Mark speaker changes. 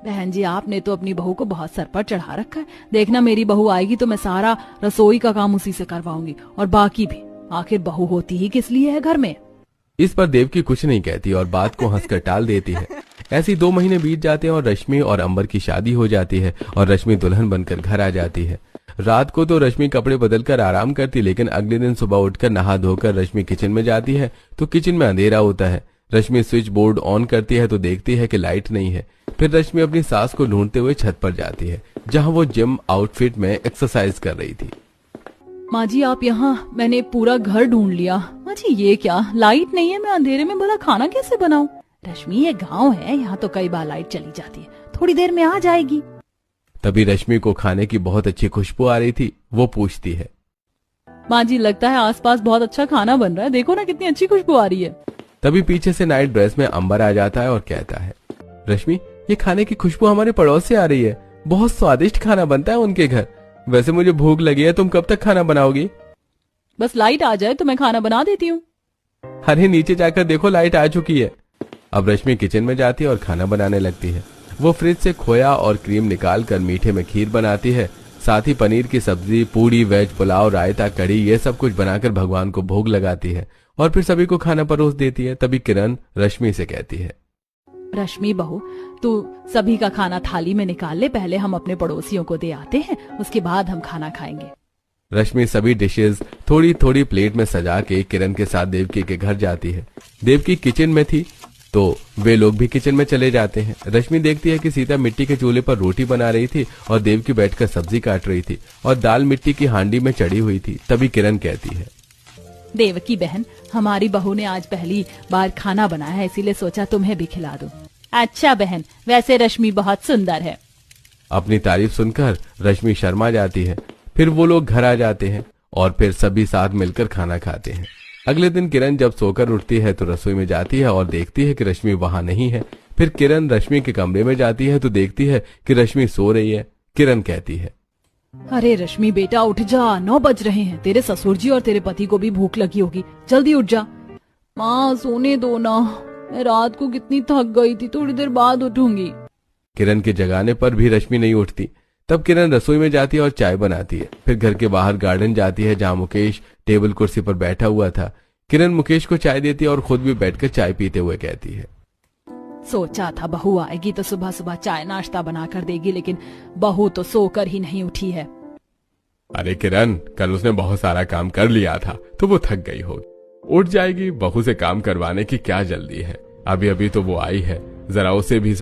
Speaker 1: बहन जी, आपने तो अपनी बहू को बहुत सर पर चढ़ा रखा है। देखना, मेरी बहू आएगी तो मैं सारा रसोई का काम उसी से करवाऊंगी, और बाकी भी। आखिर बहू होती ही किस लिए है घर में।
Speaker 2: इस पर देवकी कुछ नहीं कहती और बात को हंसकर टाल देती है। ऐसी 2 महीने बीत जाते हैं और रश्मि और अंबर की शादी हो जाती है और रश्मि दुल्हन बनकर घर आ जाती है। रात को तो रश्मि कपड़े बदलकर आराम करती, लेकिन अगले दिन सुबह उठकर नहा धोकर रश्मि किचन में जाती है तो किचन में अंधेरा होता है। रश्मि स्विच बोर्ड ऑन करती है तो देखती है कि लाइट नहीं है। फिर रश्मि अपनी सास को ढूंढते हुए छत पर जाती है, जहाँ वो जिम आउटफिट में एक्सरसाइज कर रही थी।
Speaker 1: माँ जी, आप यहाँ? मैंने पूरा घर ढूंढ लिया। माँ जी, ये क्या, लाइट नहीं है, मैं अंधेरे में भला खाना कैसे बनाऊं? रश्मि, ये गांव है, यहाँ तो कई बार लाइट चली जाती है, थोड़ी देर में आ जाएगी।
Speaker 2: तभी रश्मि को खाने की बहुत अच्छी खुशबू आ रही थी। वो पूछती है,
Speaker 1: माँ जी, लगता है आसपास बहुत अच्छा खाना बन रहा है, देखो ना कितनी अच्छी खुशबू आ रही है।
Speaker 2: तभी पीछे से नाइट ड्रेस में अंबर आ जाता है और कहता है, रश्मि, ये खाने की खुशबू हमारे पड़ोस से आ रही है, बहुत स्वादिष्ट खाना बनता है उनके घर। वैसे मुझे भूख लगी है, तुम कब तक खाना बनाओगी?
Speaker 1: बस लाइट आ जाए तो मैं खाना बना देती हूँ।
Speaker 2: अरे नीचे जाकर देखो, लाइट आ चुकी है। अब रश्मि किचन में जाती है और खाना बनाने लगती है। वो फ्रिज से खोया और क्रीम निकाल कर मीठे में खीर बनाती है। साथ ही पनीर की सब्जी, पूड़ी, वेज पुलाव, रायता, कढ़ी, ये सब कुछ बनाकर भगवान को भोग लगाती है और फिर सभी को खाना परोस देती है। तभी किरण रश्मि से कहती है,
Speaker 1: रश्मि बहू, तू सभी का खाना थाली में निकाल ले, पहले हम अपने पड़ोसियों को दे आते हैं, उसके बाद हम खाना खाएंगे।
Speaker 2: रश्मि सभी डिशेस थोड़ी थोड़ी प्लेट में सजा के किरण के साथ देवकी के घर जाती है। देवकी किचन में थी तो वे लोग भी किचन में चले जाते हैं। रश्मि देखती है कि सीता मिट्टी के चूल्हे पर रोटी बना रही थी और देवकी बैठकर सब्जी काट रही थी और दाल मिट्टी की हांडी में चढ़ी हुई थी। तभी किरण कहती है,
Speaker 1: देवकी बहन, हमारी बहू ने आज पहली बार खाना बनाया है, इसीलिए सोचा तुम्हें भी खिला दूं। अच्छा बहन, वैसे रश्मि बहुत सुंदर है।
Speaker 2: अपनी तारीफ सुनकर रश्मि शर्मा जाती है। फिर वो लोग घर आ जाते हैं और फिर सभी साथ मिलकर खाना खाते हैं। अगले दिन किरण जब सोकर उठती है तो रसोई में जाती है और देखती है कि रश्मि वहां नहीं है। फिर किरण रश्मि के कमरे में जाती है तो देखती है कि रश्मि सो रही है। किरण कहती है,
Speaker 1: अरे रश्मि बेटा, उठ जा, 9 बज रहे हैं, तेरे ससुर जी और तेरे पति को भी भूख लगी होगी, जल्दी उठ जा। माँ, सोने दो ना, मैं रात को कितनी थक गई थी, थोड़ी देर बाद उठूंगी।
Speaker 2: किरण के जगाने पर भी रश्मि नहीं उठती। तब किरण रसोई में जाती है और चाय बनाती है। फिर घर के बाहर गार्डन जाती है, जहाँ मुकेश टेबल कुर्सी पर बैठा हुआ था। किरण मुकेश को चाय देती है और खुद भी बैठकर चाय पीते हुए कहती है,
Speaker 1: सोचा था बहू आएगी तो सुबह सुबह चाय नाश्ता बना कर देगी, लेकिन बहू तो सोकर ही नहीं उठी है।
Speaker 2: अरे किरण, कल उसने बहुत सारा काम कर लिया था तो वो थक गई होगी, उठ जाएगी। बहू से काम करवाने की क्या जल्दी है, अभी अभी तो वो आई है, जरा उसे भी